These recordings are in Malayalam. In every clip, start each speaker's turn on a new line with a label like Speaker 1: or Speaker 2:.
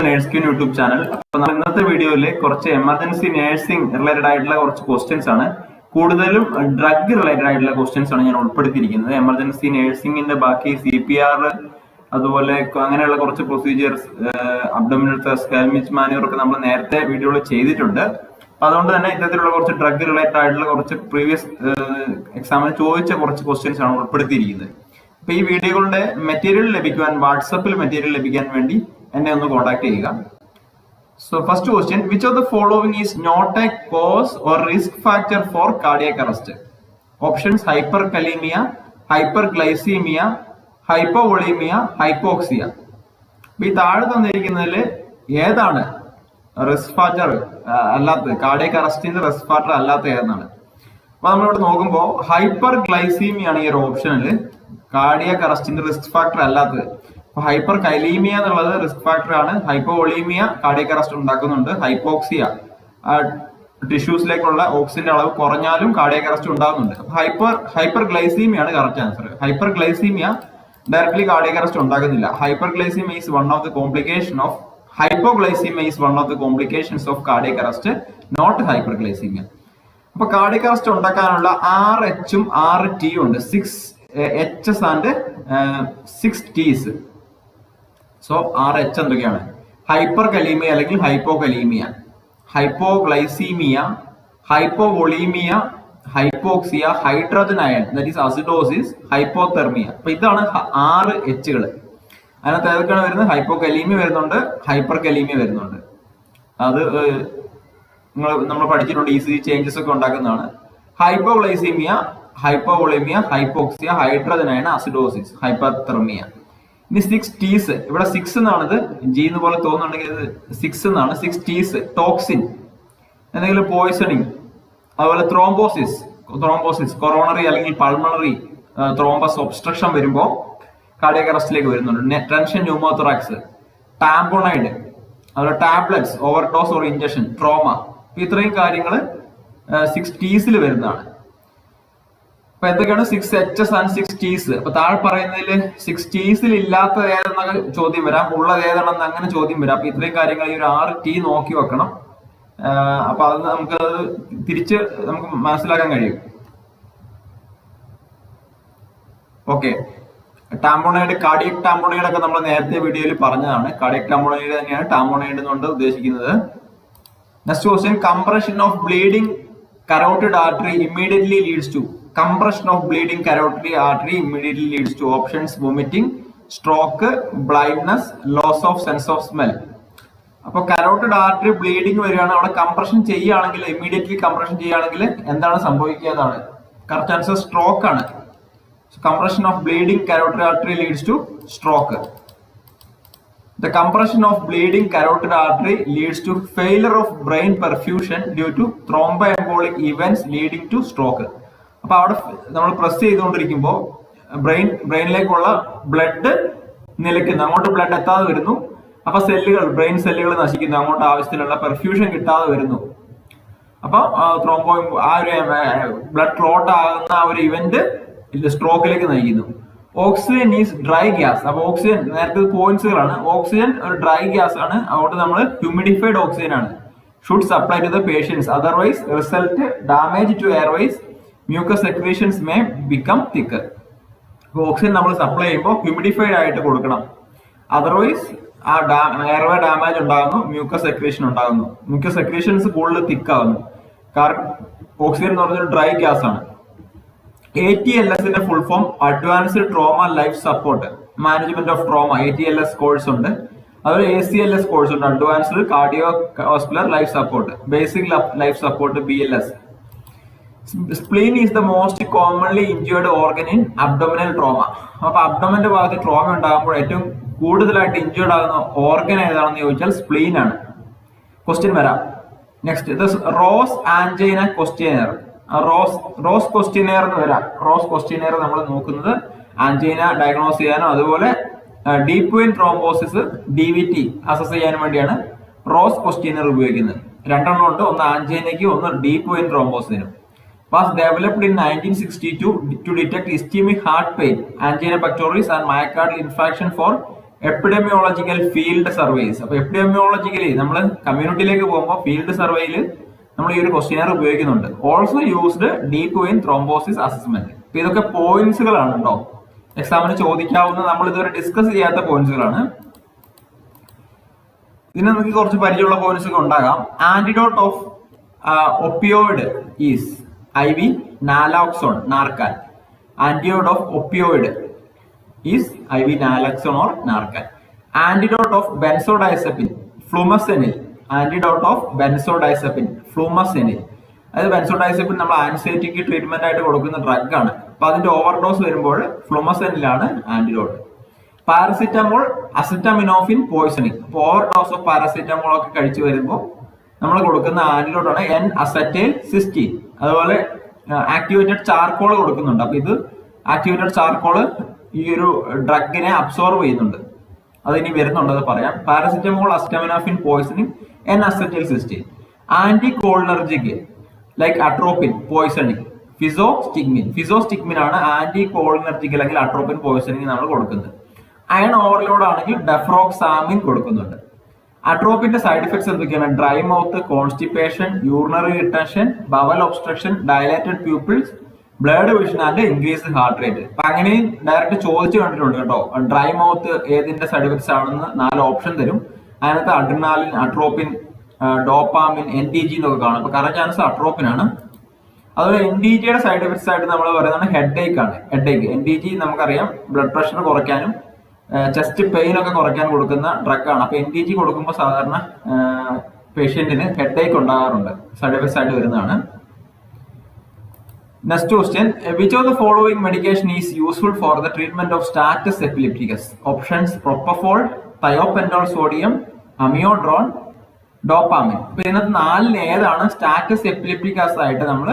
Speaker 1: Nursing YouTube channel. അപ്പൊ ഇന്നത്തെ വീഡിയോയിൽ കുറച്ച് എമർജൻസി നേഴ്സിംഗ് റിലേറ്റഡ് ആയിട്ടുള്ള കുറച്ച് ക്വസ്റ്റ്യൻസ് ആണ്. കൂടുതലും ഡ്രഗ് റിലേറ്റഡ് ആയിട്ടുള്ള ക്വസ്റ്റ്യൻസ് ആണ് ഞാൻ ഉൾപ്പെടുത്തിയിരിക്കുന്നത്. എമർജൻസി നേഴ്സിംഗിന്റെ ബാക്കി CPR അതുപോലെ അങ്ങനെയുള്ള കുറച്ച് പ്രൊസീജിയേഴ്സ്, അബ്ഡോമിനൽ സ്കാൽമിച്ച് മാനുവർ ഒക്കെ നമ്മൾ നേരത്തെ വീഡിയോയിൽ ചെയ്തിട്ടുണ്ട്. അതുകൊണ്ട് തന്നെ ഇത്തരത്തിലുള്ള കുറച്ച് ഡ്രഗ് റിലേറ്റഡ് ആയിട്ടുള്ള കുറച്ച് പ്രീവിയസ് എക്സാമിന് ചോദിച്ച കുറച്ച് ക്വസ്റ്റ്യൻസ് ആണ് ഉൾപ്പെടുത്തിയിരിക്കുന്നത്. അപ്പൊ ഈ വീഡിയോകളുടെ മെറ്റീരിയൽ ലഭിക്കുവാൻ, വാട്സപ്പിൽ മെറ്റീരിയൽ ലഭിക്കാൻ വേണ്ടി എന്നെ ഒന്ന് കോൺടാക്ട് ചെയ്യുക. So first question, which of the following is not a cause or risk factor for cardiac arrest? Options: hyperkalemia, hyperglycemia, hypovolemia, hypoxia. ഈ താഴെ തന്നിരിക്കുന്നതിൽ ഏതാണ് റിസ്ക് ഫാക്ടർ അല്ലാത്തത്, കാർഡിയാക് അറസ്റ്റിന്റെ റിസ്ക് ഫാക്ടർ അല്ലാത്ത ഏതാണ്? അപ്പൊ നമ്മളിവിടെ നോക്കുമ്പോൾ ഹൈപ്പർ ഗ്ലൈസീമിയ ആണ് ഈ ഒരു ഓപ്ഷനിൽ കാർഡിയാക് അറസ്റ്റിന്റെ റിസ്ക് ഫാക്ടർ അല്ലാത്തത്. അപ്പൊ ഹൈപ്പർ കലീമിയ എന്നുള്ളത് റിസ്ക് ഫാക്ടർ ആണ്. ഹൈപ്പോവോളീമിയ കാർഡിയാക് അറസ്റ്റ് ഉണ്ടാക്കുന്നുണ്ട്. ഹൈപ്പോക്സിയ ടിഷ്യൂസിലേക്കുള്ള ഓക്സിജന്റെ അളവ് കുറഞ്ഞാലും കാർഡിയാക് അറസ്റ്റ് ഉണ്ടാകുന്നുണ്ട്. ഹൈപ്പർ ഗ്ലൈസീമിയ ആണ് correct answer. Hyperglycemia directly cardiac arrest ഉണ്ടാക്കുന്നില്ല. Hyperglycemia is one of the complication of hypoglycemia is one of the complications of cardiac arrest, not hyperglycemia. അപ്പൊ കാർഡിയാക് അറസ്റ്റ് ഉണ്ടാക്കാനുള്ള 6 Hഉം 6 Tയും ഉണ്ട്. 6 H's and 6 T's. So 6 H എന്തൊക്കെയാണ്? ഹൈപ്പർ കലീമിയ അല്ലെങ്കിൽ hypokalemia, hypoglycemia, hypovolemia, hypoxia, hydrogen ion that is acidosis, hypothermia. അപ്പൊ ഇതാണ് 6 Hകൾ. അതിനകത്ത് ഏതൊക്കെയാണ് വരുന്നത്? ഹൈപ്പോകലീമിയ വരുന്നുണ്ട്, ഹൈപ്പർ കലീമിയ വരുന്നുണ്ട്. അത് നമ്മൾ പഠിച്ചിട്ടുണ്ട്, ECG ചേഞ്ചസ് ഒക്കെ ഉണ്ടാക്കുന്നതാണ്. Hypoglycemia, hypovolemia, hypoxia, hydrogen ion, acidosis, hypothermia. ഇനി 6 T's, ഇവിടെ 6 എന്നാണിത്, G എന്ന് പോലെ തോന്നുന്നുണ്ടെങ്കിൽ ഇത് 6 എന്നാണ്. 6 T's: ടോക്സിൻ, എന്തെങ്കിലും പോയിസണിങ്, അതുപോലെ ത്രോംബോസിസ്, കൊറോണറി അല്ലെങ്കിൽ പൾമണറി ത്രോംബസ് ഒബ്സ്ട്രക്ഷൻ വരുമ്പോൾ കാർഡിയാക് അറസ്റ്റിലേക്ക് വരുന്നുണ്ട്. ടെൻഷൻ ന്യൂമോതൊറാക്സ്, ടാംപോണൈഡ്, അതുപോലെ tablets, overdose or injection, trauma. ഇത്രയും കാര്യങ്ങൾ 6 T's വരുന്നതാണ്. അപ്പൊ എന്തൊക്കെയാണ് 6 H's ആൻഡ് 6 T's? അപ്പൊ താഴെ പറയുന്നതിൽ 6 T's ഇല്ലാത്ത ഏതെന്നൊക്കെ ചോദ്യം വരാം, ഉള്ളത് ഏതാണെന്ന് അങ്ങനെ ചോദ്യം വരാം. അപ്പൊ ഇത്രയും കാര്യങ്ങൾ ഈ ഒരു 6 T നോക്കി വെക്കണം. അപ്പൊ അത് നമുക്ക് തിരിച്ച് മനസ്സിലാക്കാൻ കഴിയും. ഓക്കെ, ടാംപോണൈഡ്, കാർഡിയക് ടാംപോണൈഡ് ഒക്കെ നമ്മൾ നേരത്തെ വീഡിയോയിൽ പറഞ്ഞതാണ്. കാർഡിയക് ടാംപോണൈഡ് തന്നെയാണ് ടാംപോണൈഡ് എന്നുകൊണ്ട് ഉദ്ദേശിക്കുന്നത്. Next question, compression of bleeding carotid artery immediately leads to. Compression of bleeding carotid artery immediately leads to options: vomiting, stroke, blindness, loss of sense of smell. അപ്പൊ കരോട്ടിഡ് ആർട്ടറി ബ്ലീഡിംഗ് വരികയാണ്, അവിടെ കംപ്രഷൻ ചെയ്യുകയാണെങ്കിൽ, ഇമ്മീഡിയറ്റ്ലി കംപ്രഷൻ ചെയ്യുകയാണെങ്കിൽ എന്താണ് സംഭവിക്കുക എന്നാണ്. കറക്റ്റ് ആൻസർ സ്ട്രോക്ക് ആണ്. Compression of bleeding carotid artery leads to stroke. The compression of bleeding carotid artery leads to failure of brain perfusion due to thromboembolic events leading to stroke. അപ്പൊ അവിടെ നമ്മൾ പ്രസ് ചെയ്തുകൊണ്ടിരിക്കുമ്പോൾ ബ്രെയിനിലേക്കുള്ള ബ്ലഡ് നിലയ്ക്കുന്നു, അങ്ങോട്ട് ബ്ലഡ് എത്താതെ വരുന്നു. അപ്പൊ ബ്രെയിൻ സെല്ലുകൾ നശിക്കുന്നു, അങ്ങോട്ട് ആവശ്യത്തിനുള്ള പെർഫ്യൂഷൻ കിട്ടാതെ വരുന്നു. അപ്പൊ ആ ഒരു ബ്ലഡ് ക്ലോട്ട് ആകുന്ന ആ ഒരു ഇവന്റ് സ്ട്രോക്കിലേക്ക് നയിക്കുന്നു. Oxygen is dry gas. അപ്പൊ ഓക്സിജൻ നേരത്തെ പോയിന്റ്സുകളാണ്. ഓക്സിജൻ ഒരു ഡ്രൈ ഗ്യാസ് ആണ്, അതുകൊണ്ട് നമ്മൾ ഹ്യൂമിഡിഫൈഡ് ഓക്സിജൻ ആണ്. Should supply to the patients, otherwise result damage to airways, mucus secretions may become thicker. അപ്പോൾ ഓക്സിജൻ നമ്മൾ സപ്ലൈ ചെയ്യുമ്പോൾ ഹ്യൂമിഡിഫൈഡ് ആയിട്ട് കൊടുക്കണം, അതർവൈസ് ആ എയർവേ ഡാമേജ് ഉണ്ടാകുന്നു, മ്യൂക്കസ് സെക്രീഷൻ ഉണ്ടാകുന്നു. മ്യൂക്കസ് സെക്രീഷൻസ് കൂടുതൽ തിക്കാവുന്നു. കാരണം ഓക്സിജൻ എന്ന് പറഞ്ഞൊരു ഡ്രൈ ഗ്യാസ് ആണ്. ATLSന്റെ full form advanced trauma life support management of trauma, ATLS course ഉണ്ട്. അതുപോലെ ACLS കോഴ്സ് ഉണ്ട്, advanced cardio vascular life support, basic life support, BLS. Spleen is the most commonly injured organ in abdominal trauma. അപ്പൊ അബ്ഡോമിന്റെ ഭാഗത്ത് ട്രോമ ഉണ്ടാകുമ്പോൾ ഏറ്റവും കൂടുതലായിട്ട് ഇഞ്ചേർഡ് ആകുന്ന ഓർഗൻ ഏതാണെന്ന് ചോദിച്ചാൽ സ്പ്ലീൻ ആണ്. ക്വസ്റ്റ്യൻ വരാം. Next, rose angina questionnaire. Rose questionnaire എന്ന് വരാം. റോസ് ക്വസ്റ്റ്യനെയർ നമ്മൾ നോക്കുന്നത് ആൻജൈന ഡയഗ്നോസ് ചെയ്യാനോ അതുപോലെ deep vein thrombosis DVT assess ചെയ്യാനും വേണ്ടിയാണ് റോസ് ക്വസ്റ്റ്യനെയർ ഉപയോഗിക്കുന്നത്. 2 എണ്ണം ഉണ്ട്, ഒന്ന് ആൻജൈനയ്ക്ക്, ഒന്ന് ഡീപ്പ് വെയിൻ ത്രോംബോസിനും. Was developed in 1962 to detect ischemic heart pain, angina pectoris and myocardial infarction for epidemiological field surveys. അപ്പൊ എപ്പിഡെമിയോളജിക്കലി നമ്മൾ കമ്മ്യൂണിറ്റിയിലേക്ക് പോകുമ്പോൾ ഫീൽഡ് സർവേയിൽ നമ്മൾ ഈ ഒരു ക്വസ്റ്റ്യനർ ഉപയോഗിക്കുന്നുണ്ട്. Also used deep vein thrombosis assessment. അപ്പൊ ഇതൊക്കെ പോയിന്റ്സുകളാണ് കേട്ടോ, എക്സാമിന് ചോദിക്കാവുന്ന, നമ്മൾ ഇതുവരെ ഡിസ്കസ് ചെയ്യാത്ത പോയിന്റ്സുകളാണ്. ഇതിന് നമുക്ക് കുറച്ച് പരിചയമുള്ള പോയിന്റ്സ് ഒക്കെ ഉണ്ടാകാം. Antidote of opioid is IV naloxone, Narcan. Antidote of opioid is IV naloxone or narcan. Antidote of benzodiazepine, flumocyanil. Antidote of benzodiazepine, flumocyanil. അതായത് ബെൻസോഡൈസെപ്പിൻ നമ്മൾ ആൻസൈറ്റിക്ക് ട്രീറ്റ്മെന്റ് ആയിട്ട് കൊടുക്കുന്ന ഡ്രഗ് ആണ്. അപ്പൊ അതിന്റെ ഓവർഡോസ് വരുമ്പോൾ ഫ്ലൂമസെനിലാണ് ആന്റിഡോട്ട്. Paracetamol, acetaminophen poisoning. അപ്പോൾ ഓവർഡോസ് ഓഫ് പാരസിറ്റമോൾ ഒക്കെ കഴിച്ചു വരുമ്പോൾ നമ്മൾ കൊടുക്കുന്ന ആന്റിഡോട്ട് ആണ് N-അസറ്റൈൽ സിസ്റ്റീൻ. അതുപോലെ ആക്ടിവേറ്റഡ് ചാർക്കോൾ കൊടുക്കുന്നുണ്ട്. അപ്പൊ ഇത് ആക്ടിവേറ്റഡ് ചാർക്കോള് ഈ ഒരു ഡ്രഗിനെ അബ്സോർവ് ചെയ്യുന്നുണ്ട്. അത് ഇനി വരുന്നുണ്ട്, അത് പറയാം. Paracetamol, acetaminophen poisoning, N acetyl cysteine. Anticholinergic like atropine poisoning, physostigmine ആണ് ആന്റി കോളിനർജിക് അല്ലെങ്കിൽ അട്രോപ്പിൻ പോയിസണിങ് നമ്മൾ കൊടുക്കുന്നത്. അയൺ ഓവർലോഡ് ആണെങ്കിൽ ഡെഫ്രോക്സാമിൻ കൊടുക്കുന്നുണ്ട്. അട്രോപ്പിന്റെ സൈഡ് എഫക്ട്സ് എന്തൊക്കെയാണ്? Dry mouth, constipation, urinary retention, bowel obstruction, dilated pupils, blurred vision and increase heart rate. അപ്പൊ അങ്ങനെയും ഡയറക്റ്റ് ചോദിച്ചു കണ്ടിട്ടുണ്ട് കേട്ടോ. ഡ്രൈ മൗത്ത് ഏതിന്റെ സൈഡ് എഫക്ട്സ് ആണെന്ന് 4 ഓപ്ഷൻ തരും. അതിനകത്ത് അഡ്രിനാലിൻ, അട്രോപ്പിൻ, ഡോപ്പാമിൻ, NTG എന്നൊക്കെ കാണും. അപ്പൊ കറക്റ്റ് ആൻസർ അട്രോപ്പിൻ ആണ്. അതുപോലെ NTGയുടെ സൈഡ് എഫക്ട്സ് ആയിട്ട് നമ്മൾ പറയുന്നത് ഹെഡേക്ക് ആണ്. ഹെഡേക്ക് NTG നമുക്കറിയാം ബ്ലഡ് പ്രഷർ കുറയ്ക്കാനും ചെസ്റ്റ് പെയിൻ ഒക്കെ കുറയ്ക്കാൻ കൊടുക്കുന്ന ഡ്രഗ് ആണ്. അപ്പൊ NTG കൊടുക്കുമ്പോൾ സാധാരണ പേഷ്യന്റിന് ഹെഡേക്ക് ഉണ്ടാകാറുണ്ട്, സൈഡ് എഫക്ട്സ് ആയിട്ട് വരുന്നതാണ്. Next question, which of the following medication is useful for the treatment of status epilepticus? Options propofol, thiopental sodium, amiodarone, dopamine. അപ്പൊ ഇതിനകത്ത് 4 ഏതാണ് സ്റ്റാറ്റസ് എപ്പിലെപ്റ്റിക്കസ് ആയിട്ട് നമ്മൾ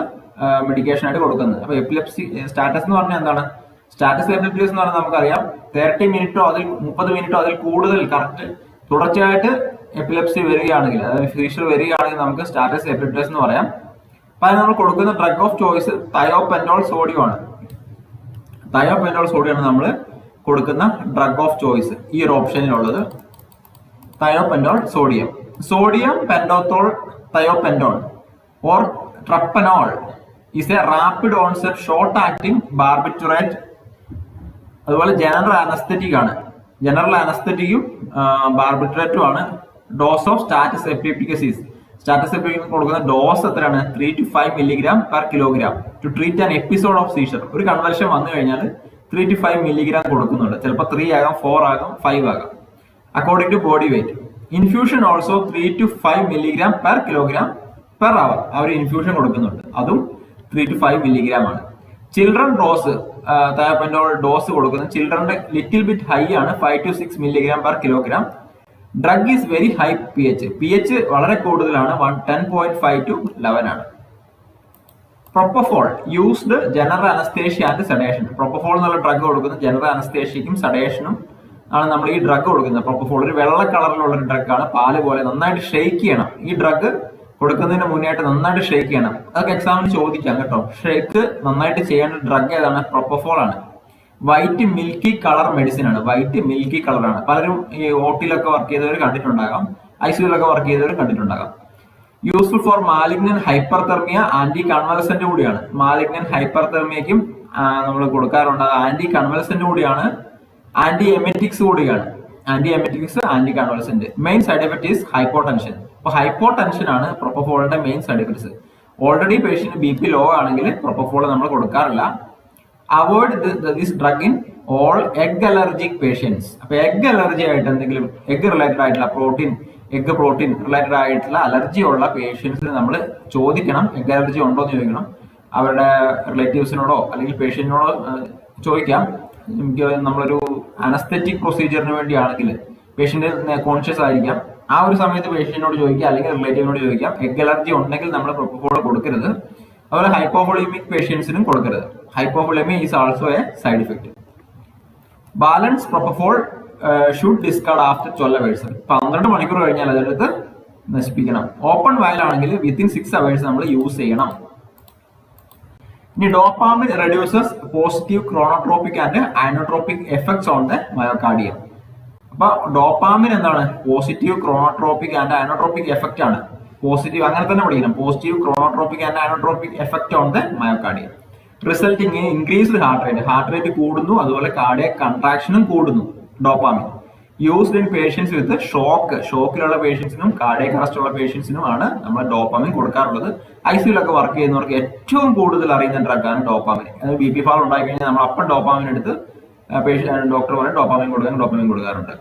Speaker 1: മെഡിക്കേഷൻ ആയിട്ട് കൊടുക്കുന്നത്? അപ്പൊ എപ്പിലെപ്സി സ്റ്റാറ്റസ് എന്ന് പറഞ്ഞാൽ എന്താണ്? സ്റ്റാറ്റസ് എപ്പിലെപ്റ്റിക്കസ് എന്ന് പറഞ്ഞാൽ നമുക്കറിയാം 30 മിനിറ്റോ അതിൽ 30 മിനിറ്റോ അതിൽ കൂടുതൽ കറക്റ്റ് തുടർച്ചയായിട്ട് എപ്പിലെപ്സി വരികയാണെങ്കിൽ, അതായത് ഫീഷർ വരികയാണെങ്കിൽ നമുക്ക് സ്റ്റാറ്റസ് എപ്പിലെപ്റ്റിക്കസ് എന്ന് പറയാം. അപ്പൊ അത് നമ്മൾ കൊടുക്കുന്ന ഡ്രഗ് ഓഫ് ചോയ്സ് തയോപെൻഡോൾ സോഡിയം ആണ്. തയോപെൻഡോൾ സോഡിയം ആണ് നമ്മൾ കൊടുക്കുന്ന ഡ്രഗ് ഓഫ് ചോയ്സ് ഈ ഒരു ഓപ്ഷനിലുള്ളത്. Thiopental sodium. Sodium pentothal thiopental or Trapanal is a rapid onset short acting barbiturate. അതുപോലെ ജനറൽ അനസ്തെറ്റിക് ആണ്. ജനറൽ അനസ്തെറ്റിക്കും ബാർബിറ്റുറേറ്റും ആണ്. Dose of status epilepticus is, status epilepticus കൊടുക്കുന്ന ഡോസ് എത്രയാണ്? 3 to 5 milligram per kilogram to treat an episode of seizure. ഒരു കൺവൽഷൻ വന്നു കഴിഞ്ഞാൽ 3 to 5 milligram കൊടുക്കുന്നുണ്ട്. ചിലപ്പോൾ 3 ആകാം, 4 ആകാം, 5 ആകാം, according to body weight. Infusion also 3 to 5 milligram per kilogram per hour. അവർ ഇൻഫ്യൂഷൻ കൊടുക്കുന്നുണ്ട്, അതും 3 to 5 milligram ആണ്. ചിൽഡ്രൻ ഡോസ് തയോപെൻഡോൾ ഡോസ് കൊടുക്കുന്നത് ചിൽഡ്രന്റെ ലിറ്റിൽ ബിറ്റ് ഹൈ ആണ്, 5 to 6 milligram per kilogram. Drug is very high pH വളരെ കൂടുതലാണ്, 10.5 to 11 ആണ്. Propofol used general anaesthesia and sedation. Propofol എന്നുള്ള ഡ്രഗ് കൊടുക്കുന്നത് ജനറൽ അനസ്തേഷ്യക്കും സെഡേഷനും ആണ് നമ്മൾ ഈ ഡ്രഗ് കൊടുക്കുന്നത്. പ്രൊപ്പഫോൾ ഒരു വെള്ള കളറിലുള്ള ഒരു ഡ്രഗ് ആണ്, പാല് പോലെ. നന്നായിട്ട് ഷെയ്ക്ക് ചെയ്യണം. ഈ ഡ്രഗ് കൊടുക്കുന്നതിന് മുന്നേയായിട്ട് നന്നായിട്ട് ഷെയ്ക്ക് ചെയ്യണം. അതൊക്കെ എക്സാമിന് ചോദിക്കാം കേട്ടോ. ഷെയ്ക്ക് നന്നായിട്ട് ചെയ്യേണ്ട ഡ്രഗ് ഏതാണ്? പ്രൊപ്പഫോൾ ആണ്. വൈറ്റ് മിൽക്കി കളർ മെഡിസിൻ ആണ്. വൈറ്റ് മിൽക്കി കളറാണ്. പലരും ഈ ഓട്ടിലൊക്കെ വർക്ക് ചെയ്തവർ കണ്ടിട്ടുണ്ടാകാം, ICUലൊക്കെ വർക്ക് ചെയ്തവർ കണ്ടിട്ടുണ്ടാകാം. Useful for malignant hyperthermia, anticonvulsant കൂടിയാണ്. മാലിഗ്നൻ ഹൈപ്പർതെർമിയക്കും നമ്മൾ കൊടുക്കാറുണ്ട്. അത് ആന്റി കൺവൽസന്റ് കൂടിയാണ്, ആന്റി എമെറ്റിക്സ് കൂടിയാണ്. Antiemetics, anticonvulsant. Main side effect is hypotension. അപ്പൊ ഹൈപ്പോടെൻഷൻ ആണ് പ്രൊപ്പഫോളിന്റെ main side effects. Already patient BP low ആണെങ്കിൽ പ്രൊപ്പഫോൾ നമ്മൾ കൊടുക്കാറില്ല. Avoid this drug in all egg allergic patients. അപ്പൊ എഗ് അലർജി ആയിട്ട് എന്തെങ്കിലും എഗ് റിലേറ്റഡ് ആയിട്ടുള്ള എഗ് പ്രോട്ടീൻ റിലേറ്റഡ് ആയിട്ടുള്ള അലർജി ഉള്ള പേഷ്യൻസിന് നമ്മൾ ചോദിക്കണം, എഗ് അലർജി ഉണ്ടോ എന്ന് ചോദിക്കണം. അവരുടെ റിലേറ്റീവ്സിനോടോ അല്ലെങ്കിൽ പേഷ്യന്റിനോടോ ചോദിക്കാം. നമ്മളൊരു അനസ്തെറ്റിക് പ്രൊസീജിയറിന് വേണ്ടിയാണെങ്കിൽ പേഷ്യന്റ് കോൺഷ്യസ് ആയിരിക്കാം, ആ ഒരു സമയത്ത് പേഷ്യന്റിനോട് ചോദിക്കാം അല്ലെങ്കിൽ റിലേറ്റീവിനോട് ചോദിക്കാം. എഗ് അലർജി ഉണ്ടെങ്കിൽ നമ്മൾ പ്രൊപ്പഫോൾ കൊടുക്കരുത്. അതുപോലെ ഹൈപ്പോവോളീമിക് പേഷ്യൻസിനും കൊടുക്കരുത്. Hypovolemia is also a side effect. Balance propofol should discard after 12 hours. 12 മണിക്കൂർ കഴിഞ്ഞാൽ അതെടുത്ത് നശിപ്പിക്കണം. ഓപ്പൺ വയൽ ആണെങ്കിൽ വിത്തിൻ 6 hours നമ്മൾ യൂസ് ചെയ്യണം. ഇനി dopamine reduces positive chronotropic and inotropic effects on the myocardium. അപ്പൊ ഡോപ്പാമിൻ എന്താണ്? Positive chronotropic and inotropic effect ആണ്. പോസിറ്റീവ് അങ്ങനെ തന്നെ പഠിക്കണം. Positive chronotropic and inotropic effect on the myocardium, resulting in increased heart rate കൂടുന്നു, അതുപോലെ കാർഡിയക് കൺട്രാക്ഷനും കൂടുന്നു. Dopamine used in patients with ഷോക്കിലുള്ള പേഷ്യൻസിനും കാർഡിയക് അറസ്റ്റ് ഉള്ള പേഷ്യൻസിനുമാണ് നമ്മൾ ഡോപ്പാമിൻ കൊടുക്കാറുള്ളത്. ഐസിയുലൊക്കെ വർക്ക് ചെയ്യുന്നവർക്ക് ഏറ്റവും കൂടുതൽ അറിയുന്ന ഡ്രഗാണ് ഡോപ്പാമിൻ. ബി പി ഫാൾ ഉണ്ടായി കഴിഞ്ഞാൽ നമ്മൾ അപ്പം ഡോപ്പാമിൻ എടുത്ത് ഡോക്ടർ പറഞ്ഞ് ഡോപ്പാമിൻ കൊടുക്കാറുണ്ട്.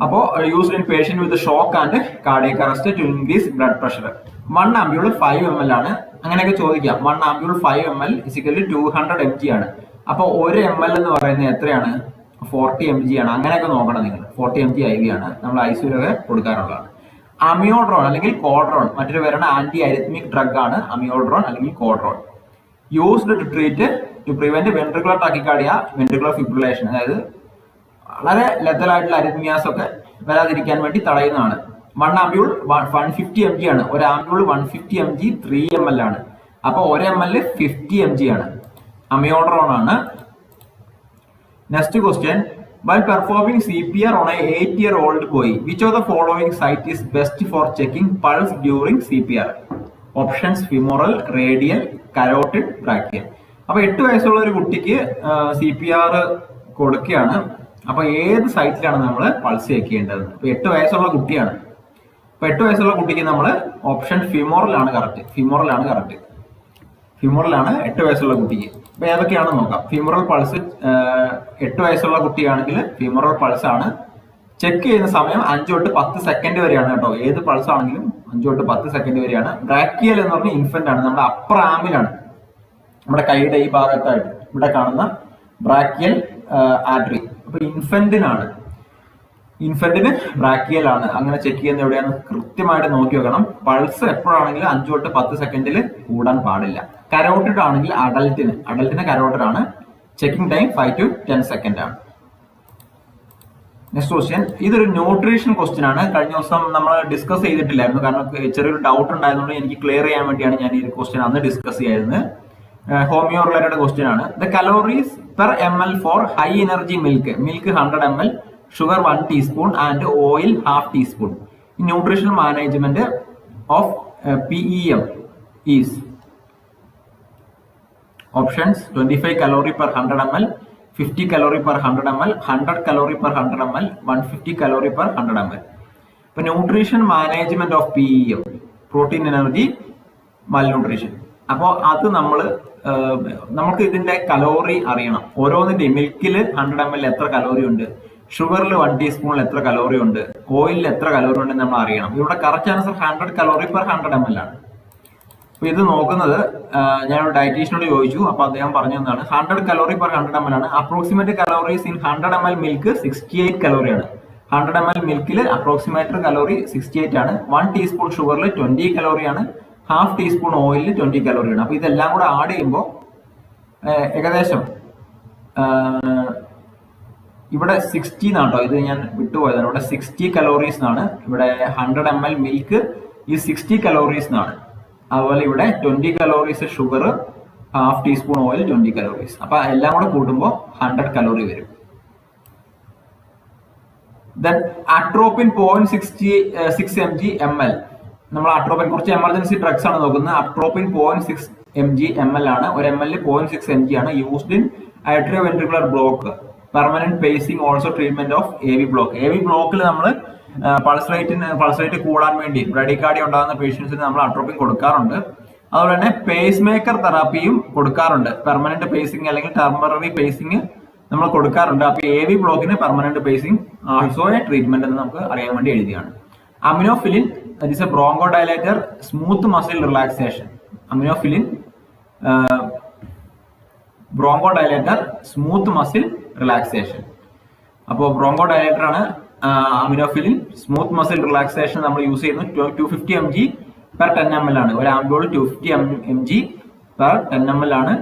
Speaker 1: അപ്പോൾ used in patient with shock and cardiac arrest to increase blood pressure. 1 ampoule 5 ml ആണ്. അങ്ങനെയൊക്കെ ചോദിക്കാം. 1 ആംപ്യൂൾ 5 ml ഇസിക്കലി 200 mg ആണ്. അപ്പോൾ 1 ml എന്ന് പറയുന്നത് എത്രയാണ്? 40 mg ആണ്. അങ്ങനെയൊക്കെ നോക്കണം നിങ്ങൾ. 40 mg IV ആണ് നമ്മൾ ഐസിയുലൊക്കെ കൊടുക്കാറുള്ളതാണ്. അമിയോഡ്രോൺ അല്ലെങ്കിൽ കോഡ്രോൺ മറ്റൊരു പേരാണ് ആന്റി അരിത്മിക് ഡ്രഗ് ആണ് അമിയോഡ്രോൺ അല്ലെങ്കിൽ Cordarone. Used to treat to prevent ventricular tachycardia, ventricular fibrillation, അതായത് വളരെ ലെത്തലായിട്ടുള്ള അരിത്മിയാസ് ഒക്കെ വരാതിരിക്കാൻ വേണ്ടി തടയുന്നതാണ്. 1 ആംപ്യൂൾ 150 mg ആണ്. 1 ആംപ്യൂൾ 150 mg 3 ml ആണ്. അപ്പൊ 1 ml 50 mg ആണ്. അമിയോഡ്രോൺ ആണ്. Next question, while performing CPR on a 8-year-old boy, which of the following site is best for checking pulse during CPR? Options femoral, radial, carotid, brachial. അപ്പൊ 8 വയസ്സുള്ള ഒരു കുട്ടിക്ക് CPR കൊടുക്കുകയാണ്. അപ്പൊ ഏത് സൈറ്റിലാണ് നമ്മൾ പൾസ് ചെക്ക് ചെയ്യേണ്ടത്? അപ്പൊ 8 വയസ്സുള്ള കുട്ടിയാണ്. അപ്പൊ 8 വയസ്സുള്ള കുട്ടിക്ക് നമ്മൾ ഓപ്ഷൻ ഫിമോറലാണ് കറക്റ്റ്. ഫിമോറലാണ് 8 വയസ്സുള്ള കുട്ടിക്ക്. അപ്പൊ ഏതൊക്കെയാണെന്ന് നോക്കാം. ഫിമോറൽ പൾസ് 8 വയസ്സുള്ള കുട്ടിയാണെങ്കിൽ ഫിമോറൽ പൾസ് ആണ്. ചെക്ക് ചെയ്യുന്ന സമയം 5 തൊട്ട് 10 സെക്കൻഡ് വരെയാണ് കേട്ടോ. ഏത് പൾസ് ആണെങ്കിലും 5 തൊട്ട് 10 സെക്കൻഡ് വരെയാണ്. ബ്രാക്കിയൽ എന്ന് പറഞ്ഞാൽ ഇൻഫന്റ് ആണ്. നമ്മുടെ അപ്പർ ആമിലാണ്, നമ്മുടെ കൈയുടെ ഈ ഭാഗത്തായിട്ട് ഇവിടെ കാണുന്ന ബ്രാക്കിയൽ ആർട്ടറി. അപ്പൊ ഇൻഫന്റിന് ബ്രാക്കിയൽ ആണ്. അങ്ങനെ ചെക്ക് ചെയ്യുന്ന എവിടെയാണ് കൃത്യമായിട്ട് നോക്കി വെക്കണം. പൾസ് എപ്പോഴാണെങ്കിലും 5 തൊട്ട് 10 സെക്കൻഡിൽ കൂടാൻ പാടില്ല. കരോട്ടിഡ് ആണെങ്കിൽ അഡൽട്ടിന് കരോട്ടിഡ് ആണ്. ചെക്കിംഗ് ടൈം 5 to 10 സെക്കൻഡ് ആണ്. നെക്സ്റ്റ് ക്വസ്റ്റ്യൻ, ഇതൊരു ന്യൂട്രീഷൻ ക്വസ്റ്റ്യൻ ആണ്. കഴിഞ്ഞ ദിവസം നമ്മൾ ഡിസ്കസ് ചെയ്തിട്ടില്ലായിരുന്നു. കാരണം ചെറിയൊരു ഡൗട്ട് ഉണ്ടായതുകൊണ്ട് എനിക്ക് ക്ലിയർ ചെയ്യാൻ വേണ്ടിയാണ് ഞാൻ ഈ ക്വസ്റ്റ്യൻ അന്ന് ഡിസ്കസ് ചെയ്യായിരുന്നത്. ഹോമിയോ റിലേറ്റഡ് ക്വസ്റ്റ്യൻ ആണ്. The calories per ml for high energy milk 100 ml, sugar 1 teaspoon and oil 1/2 teaspoon. Nutrition management of PEM is options 25 calorie per 100 ml, 50 calorie per 100 ml, 100 calorie per 100 ml, 150 calorie per 100 ml. ഇപ്പൊ nutrition management of PEM, protein energy malnutrition. അപ്പോൾ അത് നമുക്ക് ഇതിന്റെ കലോറി അറിയണം. ഓരോന്നിന്റെ മിൽക്കിൽ 100 ml എത്ര കലോറി ഉണ്ട്, ഷുഗറിൽ 1 ടീസ്പൂണിൽ എത്ര കലോറി ഉണ്ട്, ഓയിലിൽ എത്ര കലോറി ഉണ്ട് നമ്മൾ അറിയണം. ഇവിടെ correct answer 100 calorie per 100 ml ആണ്. അപ്പൊ ഇത് നോക്കുന്നത് ഞാൻ ഒരു ഡയറ്റീഷ്യനോട് ചോദിച്ചു. അപ്പൊ അദ്ദേഹം പറഞ്ഞു തന്നാണ് 100 calorie per 100 ml ആണ്. Approximate calories in 100 ml milk 68 calorie ആണ്. 100 ml മിൽക്കിൽ അപ്രോക്സിമേറ്റ് കലോറി 68 ആണ്. 1 ടീസ്പൂൺ ഷുഗറിൽ 20 കലോറി ആണ്. 1/2 ടീസ്പൂൺ ഓയിലിൽ 20 കലോറി ആണ്. അപ്പൊ ഇതെല്ലാം കൂടെ ആഡ് ചെയ്യുമ്പോൾ ഏകദേശം ഇവിടെ 60 എന്നാട്ടോ. ഇത് ഞാൻ വിട്ടുപോയതാണ്. ഇവിടെ 60 കലോറീസ് എന്നാണ്. ഇവിടെ 100 ml മിൽക്ക് ഈ 60 കലോറീസ് എന്നാണ്. അതുപോലെ ഇവിടെ 20 calories sugar, 1/2 teaspoon oil, 20 calories. അപ്പൊ എല്ലാം കൂടെ കൂട്ടുമ്പോൾ 100 കലോറി വരും. Then atropine 0.6 mg ml. നമ്മൾ അട്രോപ്പിൻ കുറച്ച് എമർജൻസി ഡ്രഗ്സ് ആണ് നോക്കുന്നത്. അട്രോപ്പിൻ 0.6 mg ml ആണ്. ഒരു ml 0.6 mg ആണ്. Used in atrioventricular block, permanent pacing, also treatment of AV block. AV ബ്ലോക്കിൽ നമ്മൾ പൾസ് റേറ്റ് കൂടാൻ വേണ്ടി ബ്രഡിക്കാർഡിയ ഉണ്ടാകുന്ന പേഷ്യൻസിന് നമ്മൾ അട്രോപ്പിൻ കൊടുക്കാറുണ്ട്. അതുപോലെ തന്നെ പേസ് മേക്കർ തെറാപ്പിയും കൊടുക്കാറുണ്ട്. പെർമനന്റ് പേസിംഗ് അല്ലെങ്കിൽ ടെമ്പററി പേസിംഗ് നമ്മൾ കൊടുക്കാറുണ്ട്. അപ്പൊ AV ബ്ലോക്കിന് permanent pacing also a treatment എന്ന് നമുക്ക് അറിയാൻ വേണ്ടി എഴുതിയാണ്. Aminophylline is a bronchodilator, smooth muscle relaxation. Aminophylline bronchodilator, smooth muscle relaxation. അപ്പോൾ ബ്രോങ്കോ ഡയലേറ്റർ ആണ് അമിനോഫിലിൻ. സ്മൂത്ത് മസിൽ റിലാക്സേഷൻ നമ്മൾ യൂസ് ചെയ്യുന്നത് 250 mg per 10 ml ആണ്. ഒരു ആംബ്യൂൾ 250 mg per 10 ml ആണ്.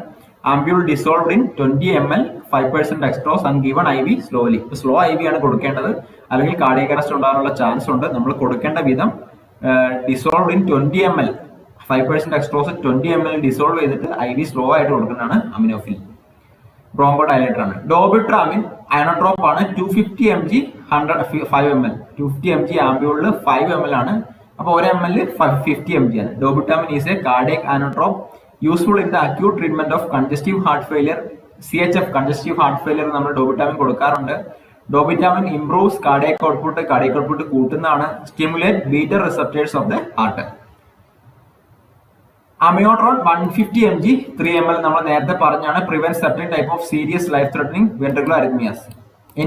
Speaker 1: Ampoule dissolved in 20 ml, 5% dextrose and given IV slowly. Slow IV ആണ് കൊടുക്കേണ്ടത്, അല്ലെങ്കിൽ കാർഡിയക് അറസ്റ്റ് ഉണ്ടാകാനുള്ള ചാൻസ് ഉണ്ട്. നമ്മൾ കൊടുക്കേണ്ട വിധം dissolved in 20 ml, 5% dextrose 20 ml dissolve ചെയ്തിട്ട് IV സ്ലോ ആയിട്ട് കൊടുക്കുന്നതാണ് അമിനോഫിലിൻ. ബ്രോങ്കോ ഡയലേറ്റർ ആണ്. ഡോബിട്രാമിൻ അയണോട്രോപ്പ് ആണ്. 250 mg 5 ml 250 mg ആംബ്യൂളിൽ 5 ml ആണ്. അപ്പോൾ 1 ml 50 mg ആണ്. Dobutamine is a cardiac inotrope useful in the acute treatment of congestive heart failure. CHF congestive heart failure നമ്മൾ ഡോബിട്രാമിൻ കൊടുക്കാറുണ്ട്. ഡോബിറ്റാമിൻ ഇംപ്രൂവ്സ് കാർഡിയക് ഔട്ട്പുട്ട് കൂട്ടുന്നതാണ്. Stimulate beta receptors of the heart. Amiodarone 150 mg 3 ml നമ്മൾ നേരത്തെ പറഞ്ഞാണ്. Prevent certain type of serious life threatening ventricular arrhythmias.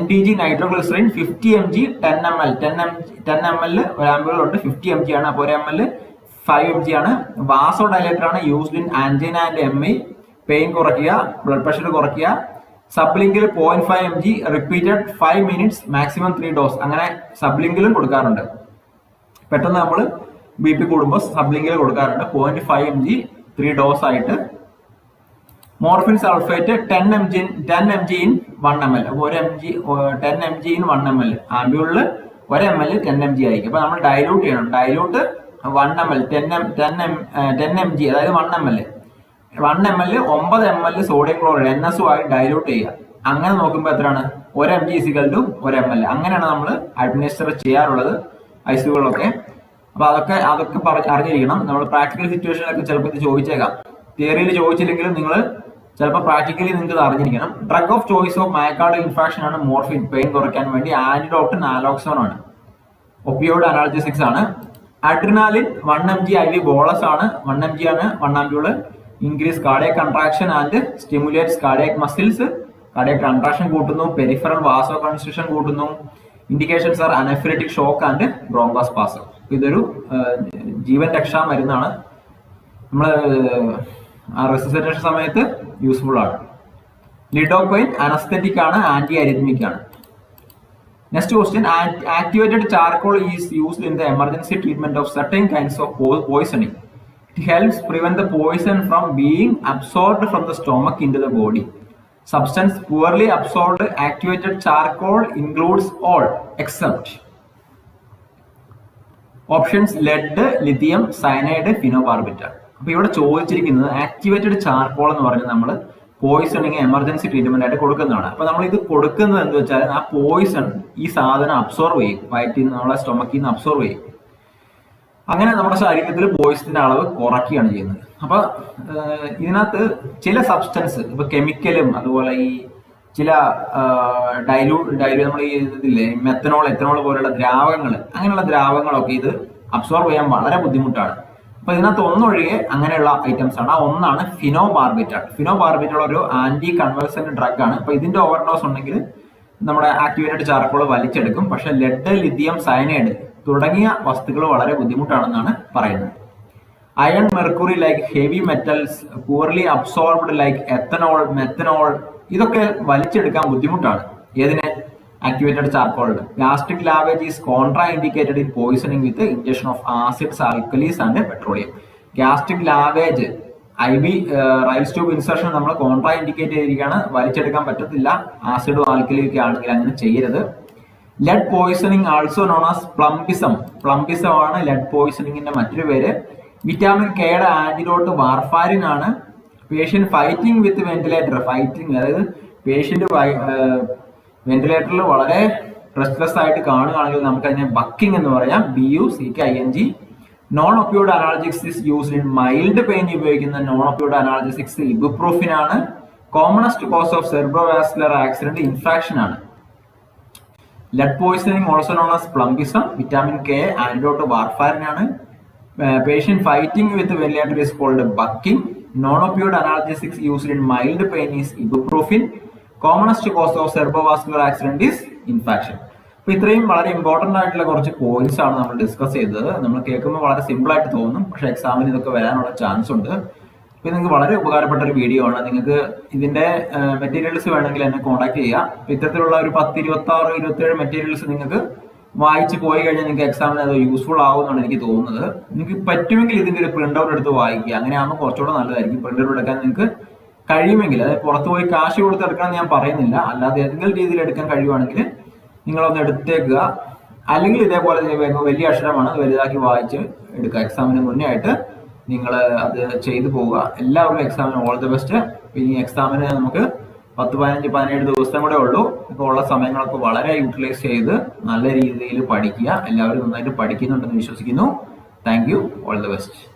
Speaker 1: NTG nitroglycerin 50 mg 10 ml 10 ml ഒരു ആംബ്യൂളുണ്ട്. 50 mg ആണ്. അപ്പോൾ 1 ml 5 mg ആണ്. വാസോ ഡയലേറ്റർ ആണ്. Used in angina and MI. Pain കുറയ്ക്കുക, ബ്ലഡ് പ്രഷർ കുറയ്ക്കുക. സബ്ലിങ്കിൽ 0.5 mg repeated 5 minutes maximum 3 dose. അങ്ങനെ സബ്ലിങ്കിലും കൊടുക്കാറുണ്ട്. പെട്ടെന്ന് നമ്മൾ BP കൂടുമ്പോൾ സബ്ലിങ്കിൽ കൊടുക്കാറുണ്ട്. 0.5 mg 3 ഡോസ് ആയിട്ട്. Morphine sulphate 10 mg in 1 ml. അപ്പോൾ 10 mg in 1 ml. ആംബ്യൂളിൽ 1 ml 10 mg ആയിരിക്കും. അപ്പോൾ നമ്മൾ ഡൈലൂട്ട് ചെയ്യണം. ഡൈലൂട്ട് 1 ml 10 mg അതായത് 1 ml 9 ml sodium chloride NSO ആയി ഡൈലൂട്ട് ചെയ്യുക. അങ്ങനെ നോക്കുമ്പോൾ എത്രയാണ്? 1 mg = 1 ml. അങ്ങനെയാണ് നമ്മൾ അഡ്മിനിസ്റ്റർ ചെയ്യാറുള്ളത് ICUകളിലൊക്കെ. അപ്പൊ അതൊക്കെ അറിഞ്ഞിരിക്കണം. നമ്മൾ പ്രാക്ടിക്കൽ സിറ്റുവേഷനിലൊക്കെ ചിലപ്പോൾ ഇത് ചോദിച്ചേക്കാം. തിയറിയിൽ ചോദിച്ചില്ലെങ്കിലും നിങ്ങൾ ചിലപ്പോൾ പ്രാക്ടിക്കലി നിങ്ങൾക്ക് ഇത് അറിഞ്ഞിരിക്കണം. Drug of choice of myocardial infarction ആണ് മോർഫിൻ. പെയിൻ കുറയ്ക്കാൻ വേണ്ടി. ആന്റിഡോട്ട് നാലോക്സോൺ ആണ്. ഒപ്പിയോയിഡ് അനാൾജസിക്സ് ആണ്. അഡ്രിനാലിൻ 1 mg IV ബോളസ് ആണ്. 1 mg ആണ് 1 ampoule. Increase cardiac contraction and stimulates cardiac muscles. Cardiac contraction കൂട്ടുന്നു. പെരിഫറൽ വാസോ കൺസ്ട്രിക്ഷൻ കൂട്ടുന്നു. Indications are anaphylactic shock and bronchospasm. ഇതൊരു ജീവൻ രക്ഷാ മരുന്നാണ്. നമ്മൾ റെസിസിറ്റേഷൻ സമയത്ത് യൂസ്ഫുൾ ആണ്. ലിഡോകോയിൻ അനസ്തെറ്റിക് ആണ്. ആന്റി അരിത്മിക് ആണ്. Next question. Activated charcoal is used in the emergency treatment of certain kinds of poisoning. It helps prevent the poison from being absorbed from the stomach into the body. Substance poorly absorbed activated charcoal includes all except options lead, lithium, cyanide, phenobarbital. അപ്പോൾ ഇവിടെ ചോദിച്ചിരിക്കുന്നത് ആക്ടിവേറ്റഡ് ചാർക്കോൾ എന്ന് പറഞ്ഞാൽ നമ്മൾ പോയിസണിങ് എമർജൻസി ട്രീറ്റ്മെന്റ് ആയിട്ട് കൊടുക്കുന്നതാണ്. അപ്പോൾ നമ്മൾ ഇത് കൊടുക്കുന്നത് എന്ന് വെച്ചാൽ ആ പോയിസൺ ഈ സാധനം അബ്സോർവ് ചെയ്യും. വയറ്റിൽ നിന്ന് നമ്മളെ സ്റ്റൊമക്കിൽ നിന്ന് അബ്സോർവ് ചെയ്യും. അങ്ങനെ നമ്മുടെ ശരീരത്തിൽ പോയിസണിന്റെ അളവ് കുറയ്ക്കുകയാണ് ചെയ്യുന്നത്. അപ്പൊ ഇതിനകത്ത് ചില സബ്സ്റ്റൻസ് ഇപ്പൊ കെമിക്കലും അതുപോലെ ഈ ചില നമ്മൾ ഈ ഇതില്ലേ എത്തനോൾ പോലുള്ള ദ്രാവകങ്ങൾ, അങ്ങനെയുള്ള ദ്രാവകങ്ങളൊക്കെ ഇത് അബ്സോർവ് ചെയ്യാൻ വളരെ ബുദ്ധിമുട്ടാണ്. അപ്പൊ ഇതിനകത്ത് ഒന്നൊഴികെ അങ്ങനെയുള്ള ഐറ്റംസ് ആണ്. ഒന്നാണ് ഫിനോബാർബിറ്റോൾ. ഫിനോബാർബിറ്റോൾ ഒരു ആന്റി കൺവൾസന്റ് ഡ്രഗ് ആണ്. അപ്പൊ ഇതിന്റെ ഓവർഡോസ് ഉണ്ടെങ്കിൽ നമ്മുടെ ആക്ടിവേറ്റഡ് ചാർക്കോൾ വലിച്ചെടുക്കും. പക്ഷെ ലെഡ്, ലിഥിയം, സയനൈഡ് തുടങ്ങിയ വസ്തുക്കൾ വളരെ ബുദ്ധിമുട്ടാണെന്നാണ് പറയുന്നത്. Iron, mercury like heavy metals, poorly absorbed like ethanol, methanol, ഇതൊക്കെ വലിച്ചെടുക്കാൻ ബുദ്ധിമുട്ടാണ്. ഏതിനെ? ആക്ടിവേറ്റഡ് ചാർക്കോളിൽ. Gastric lavage is contraindicated in poisoning with injection of acids, alkalies and petroleum. Gastric lavage IV Ryle's tube insertion നമ്മൾ കോൺട്രാ ഇൻഡിക്കേറ്റ് ചെയ്തിരിക്കുകയാണ്. വലിച്ചെടുക്കാൻ പറ്റത്തില്ല. ആസിഡും ആൽക്കലിയും ഒക്കെ ആണെങ്കിൽ അങ്ങനെ ചെയ്യരുത്. Lead poisoning also known as plumbism. Plumbism ആണ് ലെഡ് പോയിസണിങ്ങിന്റെ മറ്റൊരു പേര്. വിറ്റാമിൻ കെയുടെ ആന്റിഡോട്ട് വാർഫാരിൻ ആണ്. Patient fighting with ventilator. Fighting അതായത് പേഷ്യന്റ് വെന്റിലേറ്ററിൽ വളരെ റെസ്റ്റ്ലെസ് ആയിട്ട് കാണുകയാണെങ്കിൽ നമുക്ക് അതിനെ ബക്കിംഗ് എന്ന് പറയാം. BUCKING. Non opioid analgesics is used in mild pain ഉപയോഗിക്കുന്ന നോൺ ഒപ്പിയോയിഡ് അനാൾജസിക്സ് ഇബുപ്രോഫിൻ ആണ്. Commonest cause of cerebrovascular accident infarction ആണ്. Lead poisoning also known as plumbism. Vitamin K antidote warfarin ആണ്. Patient fighting with ventilator is called bucking. Non opioid analgesics used in mild pain is ibuprofen. Commonest cause of cerebrovascular accident is infarction. അപ്പൊ ഇത്രയും വളരെ ഇമ്പോർട്ടന്റ് ആയിട്ടുള്ള കുറച്ച് പോയിന്റ്സ് ആണ് നമ്മൾ ഡിസ്കസ് ചെയ്തത്. നമ്മൾ കേൾക്കുമ്പോൾ വളരെ സിമ്പിൾ ആയിട്ട് തോന്നും, പക്ഷെ എക്സാമിന് ഇതൊക്കെ വരാനുള്ള ചാൻസ് ഉണ്ട്. അപ്പൊ നിങ്ങൾക്ക് വളരെ ഉപകാരപ്പെട്ട ഒരു വീഡിയോ ആണ്. നിങ്ങൾക്ക് ഇതിന്റെ മെറ്റീരിയൽസ് വേണമെങ്കിൽ എന്നെ കോൺടാക്ട് ചെയ്യാം. ഇത്തരത്തിലുള്ള ഒരു 10, 26, 27 മെറ്റീരിയൽസ് നിങ്ങൾക്ക് വായിച്ച് പോയി കഴിഞ്ഞാൽ നിങ്ങൾക്ക് എക്സാമിന് അത് യൂസ്ഫുൾ ആവുമെന്നാണ് എനിക്ക് തോന്നുന്നത്. നിങ്ങൾക്ക് പറ്റുമെങ്കിൽ ഇതിന്റെ ഒരു പ്രിന്റ് ഔട്ട് എടുത്ത് വായിക്കുക. അങ്ങനെയാകുമ്പോൾ കുറച്ചുകൂടെ നല്ലതായിരിക്കും. പ്രിന്റ് ഔട്ട് എടുക്കാൻ നിങ്ങൾക്ക് കഴിയുമെങ്കിൽ, അതായത് പുറത്ത് പോയി കാശ് കൊടുത്ത് എടുക്കണം ഞാൻ പറയുന്നില്ല, അല്ലാതെ ഏതെങ്കിലും രീതിയിൽ എടുക്കാൻ കഴിയുവാണെങ്കിൽ നിങ്ങളൊന്ന് എടുത്തേക്കുക. അല്ലെങ്കിൽ ഇതേപോലെ വലിയ അക്ഷരമാണ്, അത് വലുതാക്കി വായിച്ച് എടുക്കുക. എക്സാമിന് മുന്നേ ആയിട്ട് നിങ്ങൾ അത് ചെയ്തു പോവുക. എല്ലാവർക്കും എക്സാമിന് ഓൾ ദി ബെസ്റ്റ്. ഇനി എക്സാമിന് നമുക്ക് 10-15-17 ദിവസം കൂടെ ഉള്ളൂ. ഇപ്പോൾ ഉള്ള സമയങ്ങളൊക്കെ വളരെ യൂട്ടിലൈസ് ചെയ്ത് നല്ല രീതിയിൽ പഠിക്കുക. എല്ലാവരും നന്നായിട്ട് പഠിക്കുന്നുണ്ടെന്ന് വിശ്വസിക്കുന്നു. Thank you. All the best.